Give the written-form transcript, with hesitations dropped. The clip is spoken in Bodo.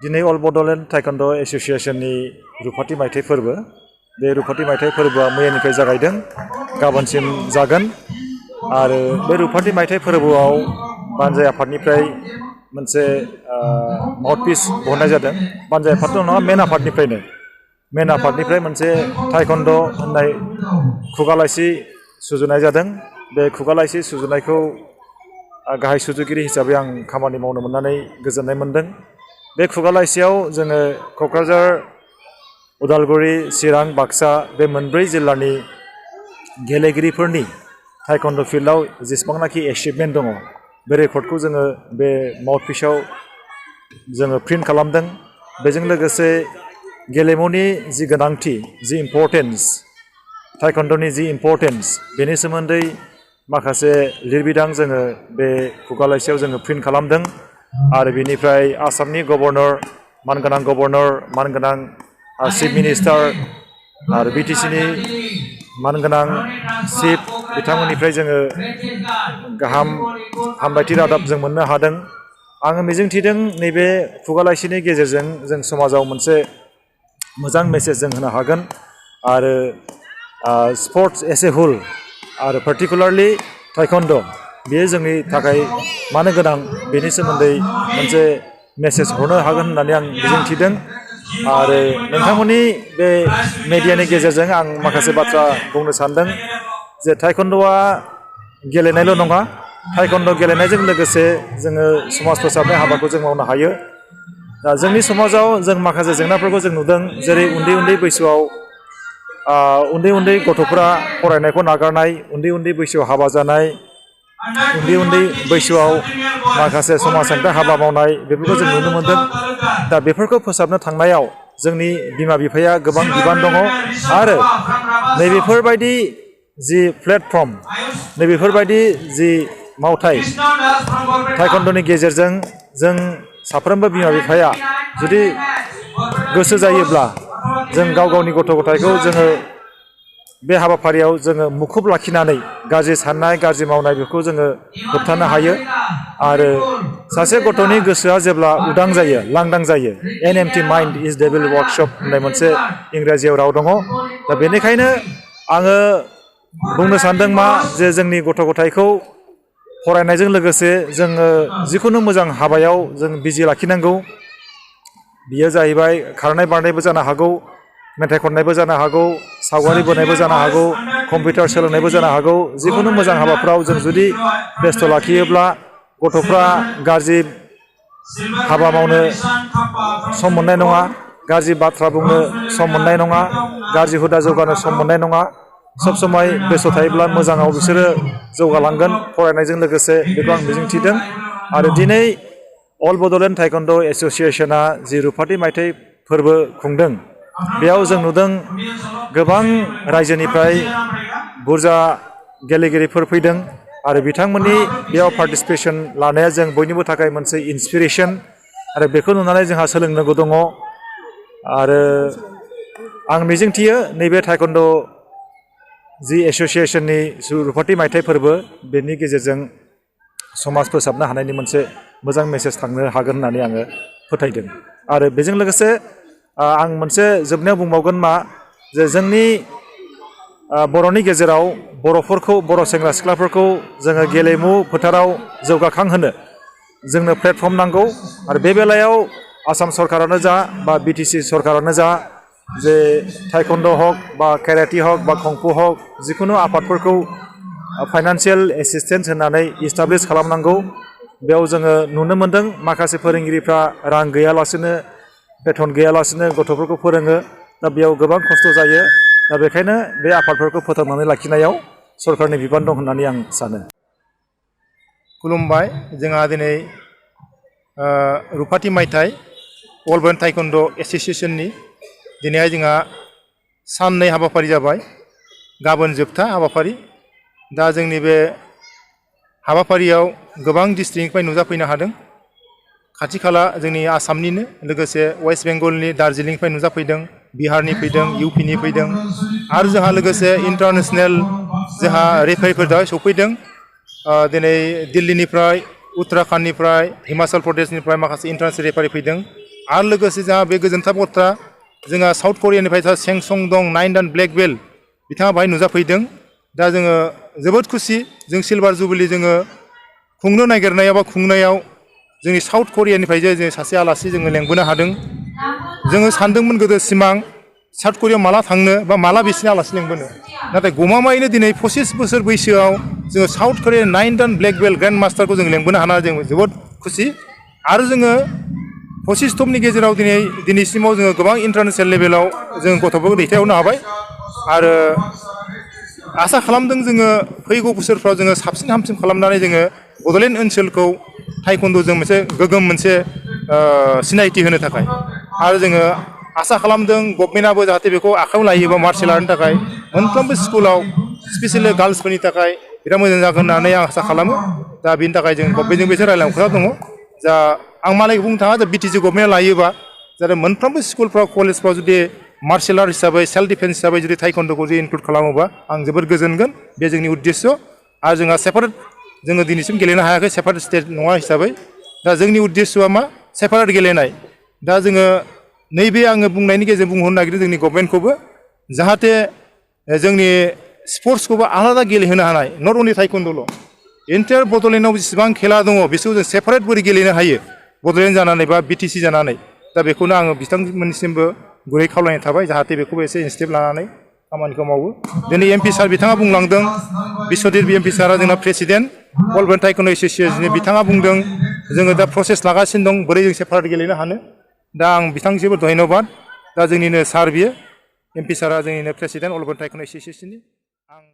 दिनै अल बड'लेण्ड टाइकन्ड' एस'सिएशननि रुफाथि मायथाइ फोरबो बे रुफाथि मायथाइ फोरबोआ मैयानिफ्राय जागायदों गाबोनसिम जागोन आरो बे रुफाथि मायथाइ फोरबोआव बानजाय आफादनिफ्राय मोनसे माउथपिस बहननाय जादों बानजाय आफादथ' नङा मेन आफादनिफ्राय मोनसे टाइकन्ड' होननाय खुगा लाइसि सुजुनाय जादों बे खुगा लाइसि सुजुनायखौ गाहाय सुजुगिरि हिसाबै आं खामानि मावनो मोननानै गोजोननाय मोनदों बे खुगा लाइसियाव जोङो क'क्राझार उदालगुरि चिरां बाक्सा बे मोनब्रै जिल्लानि गेलेगिरिफोरनि टाइकन्ड' फिल्डआव जेसेबांनाखि एचिभमेन्ट दङ बे रेकर्डखौ जोङो बे माउथपिसाव जोङो प्रिन्ट खालामदों बेजों लोगोसे गेलेमुनि जि गोनांथि जि इम्परटेन्स टाइकन्ड'नि जि इम्परटेन्स बेनि सोमोन्दै माखासे लिरबिदां जोङो बे खुगा लाइसियाव जोङो प्रिन्ट खालामदों आरो बेनिफ्राय आसामनि गभर्नर मानगोनां चिफ मिनिस्टार आरो बिटिसिनि मानगोनां चिफ बिथांमोननिफ्राय जोङो गाहाम हामलायथि रादाब जों मोननो हादों आङो मिजिंथिदों नैबे खुगा लाइसिनि गेजेरजों जों समाजाव मोनसे मोजां मेसेज जों होनो हागोन आरो स्पर्ट्स एज ए हुल आरो पार्टिकुलारलि टाइकन्ड' बेयो जोंनि थाखाय मानो गोनां बेनि सोमोन्दै मोनसे मेसेज हरनो हागोन होननानै आं मिजिंथिदों आरो नोंथांमोननि बे मेडियानि गेजेरजों आं माखासे बाथ्रा बुंनो सानदों जे टाइकन्ड'आ गेलेनायल' नङा टाइकन्ड' गेलेनायजों लोगोसे जोङो समाज फोसाबनाय हाबाखौ जों मावनो हायो दा जोंनि समाजाव जों माखासे जेंनाफोरखौ जों नुदों जेरै उन्दै बैसोआव उन्दै गथ'फोरा फरायनायखौ नागारनाय उन्दै बैसोआव हाबा जानाय उन्दै बैसोआव माखासे समाज हेंथा हाबा मावनाय बेफोरखौ जों नुनो मोनदों दा बेफोरखौ फोसाबनो थांनायाव जोंनि बिमा बिफाया गोबां बिबान दङ आरो नैबेफोरबायदि जि प्लेटफर्म नैबेफोरबायदि जि मावथाय टाइकन्ड'नि गेजेरजों जों साफ्रोमबो बिमा बिफाया जुदि गोसो जायोब्ला जों गावनि गथ' गथायखौ जोङो बे हाबाफारियाव जोङो मुखुब लाखिनानै गाज्रि साननाय गाज्रि मावनाय बेखौ जोङो होबथानो हायो आरो सासे गथ'नि गोसोआ जेब्ला उदां जायो लांदां जायो एन एम्पटि माइन्ड इज डेभिल वर्कशप होननाय मोनसे इंराजियाव राव दङ दा बेनिखायनो आङो बुंनो सानदों मा जे जोंनि गथ' गथायखौ फरायनायजों लोगोसे जोङो जिखुनु मोजां हाबायाव जों बिजि लाखिनांगौ बियो जाहैबाय खारनाय बारनायबो जानो हागौ मेथाइ खननायबो जानो हागौ सावगारि बोनायबो जानो हागौ कम्पिउटार सोलोंनायबो जानो हागौ जिखुनु मोजां हाबाफ्राव जों जुदि बेस्थ' लाखियोब्ला गथ'फ्रा गाज्रि हाबा मावनो सम मोननाय नङा गाज्रि बाथ्रा बुंनो सम मोननाय नङा गाज्रि हुदा जौगानो सम मोननाय नङा सब समाय बेस्थ' थायोब्ला मोजाङाव बिसोरो जौगालांगोन फरायनायजों लोगोसे बेखौ आं मिजिंथिदों आरो दिनै अल बड'लेण्ड टाइकन्ड' एस'सिएशना जि रुफाथि मायथाइ फोरबो खुंदों बेयाव जों नुदों गोबां रायजोनिफ्राय बुरजा गेलेगिरिफोर फैदों आरो बिथांमोननि बेयाव पार्टिसिपेसन लानाया जों बयनिबो थाखाय मोनसे इन्सपिरेसन आरो बेखौ नुनानै जोंहा सोलोंनांगौ दङ आरो आं मिजिंथियो नैबे टाइकन्ड' जि एस'सिएशननि रुफाथि मायथाइ फोरबो बेनि गेजेरजों समाज फोसाबनो हानायनि मोनसे मोजां मेसेज थांनो हागोन होननानै आङो फोथायदों आरो बेजों लोगोसे आं मोनसे जोबनायाव बुंबावगोन मा जे जोंनि बर'नि गेजेराव बर' सेंग्रा सिख्लाफोरखौ जोङो गेलेमु फोथाराव जौगाखांहोनो जोंनो प्लेटफर्म नांगौ आरो बे बेलायाव आसाम सरकारानो जा बा बिटिसि सरकारानो जा जे टाइकन्ड' हक बा केराटि हक बा कंफु हक जिखुनु आफादफोरखौ फाइनान्सियेल एसिस्टेन्स होनानै इस्टाब्लिस खालामनांगौ बेयाव जोङो नुनो मोनदों माखासे फोरोंगिरिफ्रा रां गैयालासेनो बेथन गैयालासेनो गथ'फोरखौ फोरोङो दा बेयाव गोबां खस्थ' जायो दा बेखायनो बे आफादफोरखौ फोथांनानै लाखिनायाव सरकारनि बिबान दं होननानै आं सानो खुलुमबाय जोंहा दिनै रुफाथि मायथाइ अल बड'लेण्ड टाइकन्ड' एस'सिएशननि दिनैहाय जोंहा साननै हाबाफारि जाबाय गाबोन जोबथा हाबाफारि दा जोंनि बे हाबाफारियाव गोबां डिस्ट्रिक्टनिफ्राय नुजाफैनो हादों खाथि खाला जोंनि आसामनिनो लोगोसे वेस्ट बेंगलनि दार्जिलिंनिफ्राय नुजाफैदों बिहारनि फैदों इउपिनि फैदों आरो जोंहा लोगोसे इन्टारनेशनेल जोंहा रेफारिफोर दा सफैदों दिनै दिल्लीनिफ्राय उत्तराखन्डनिफ्राय हिमाचल प्रदेशनिफ्राय माखासे इन्टारनेशनेल रेफारि फैदों आरो लोगोसे जोंहा बे गोजोनथाव बाथ्रा जोंहा साउथ करियानिफ्राय सेंसं दं 9 दान ब्लेक बेल्ट बिथाङा बाहाय नुजाफैदों दा जोङो जोबोद खुसि जों सिलभार जुबिलि जोङो खुंनो नागिरनायाव बा खुंनायाव जोंनि साउथ करियानिफ्राय जों सासे आलासि जोङो लेंबोनो हादों जोङो सानदोंमोन गोदो सिमां साउथ करियायाव माला थांनो बा माला बिसिनि आलासि लेंबोनो नाथाय गमामायैनो दिनै 25 बोसोर बैसोआव जोङो साउथ करिया 9 दान ब्लेक बेल्ट ग्रेन्ड मास्टारखौ जों लेंबोनो हाना जों जोबोद खुसि आरो जोङो 25 टपनि गेजेराव दिनैसिमाव जोङो गोबां इन्टारनेसनेल लेभेलाव जों गथ'फोरखौ दैथायहरनो हाबाय आरो आसा खालामदों जोङो फैगौ बोसोरफ्राव जोङो साबसिन हामसिन खालामनानै जोङो बड'लेण्ड ओनसोलखौ टाइकुन्ड'जों मोनसे गोगोम मोनसे सिनायथि होनो थाखाय आरो जोङो आसा खालामदों गभर्नमेन्टआबो जाहाथे बेखौ आखायाव लायोबा मार्शेल आर्टनि थाखाय मोनफ्रोमबो स्कुलाव स्पेसियेलि गार्लसफोरनि थाखाय बिराद मोजां जागोन होननानै आं आसा खालामो दा बेनि थाखाय जों गभर्नमेन्टजों बेसोर रायज्लायनाय खोथा दङ जा आं मालायखौ बुंनो थाङा जे बिटिसि गभर्नमेन्टआ लायोबा जाहाथे मोनफ्रोमबो स्कुलफ्राव कलेजफ्राव जुदि मार्शेल आर्ट हिसाबै सेल्फ डिफेन्स हिसाबै जुदि टाइकुन्ड'खौ जुदि इनक्लुड खालामोबा आं जोबोद गोजोनगोन बे जोंनि उद्देश्य आरो जोंहा सेपारेट जोङो दिनैसिम गेलेनो हायाखै सेपारेट स्टेट नङा हिसाबै दा जोंनि उद्देश्यआ मा सेपारेट गेलेनाय दा जोङो नैबे आङो बुंनायनि गेजेरजों बुंहरनो नागिरदों जोंनि गभर्नमेन्टखौबो जाहाथे जोंनि स्पर्ट्सखौबो आलादा गेलेहोनो हानाय नट अनलि टाइकुन्ड'ल' एन्टायार बड'लेण्डआव जेसेबां खेला दङ बिसोरखौ जों सेपारेट बोरै गेलेनो हायो बड'लेण्ड जानानै बा बिटिसि जानानै दा बेखौनो आङो बिथांमोननिसिमबो गुरै खावलायनाय थाबाय जाहाथे बेखौबो एसे इनिसिएटिभ लानानै खामानिखौ मावो दिनै एमपि सार बिथाङा बुंलांदों बिश्वजित एमपि सारा जोंना प्रेसिडेन्ट अल इन्डिया टाइकुन्ड' एस'सिएशननि बिथाङा बुंदों जोङो दा प्रसेस लागासिनो दं बोरै जों सेपारेट गेलेनो हानो दा आं बिथांनिसिमबो धन्यबाद दा जोंनिनो सार बियो एमपि सारा जोंनिनो प्रेसिडेन्ट अल इन्डिया टाइकुन्ड' एस'सिएशननि आं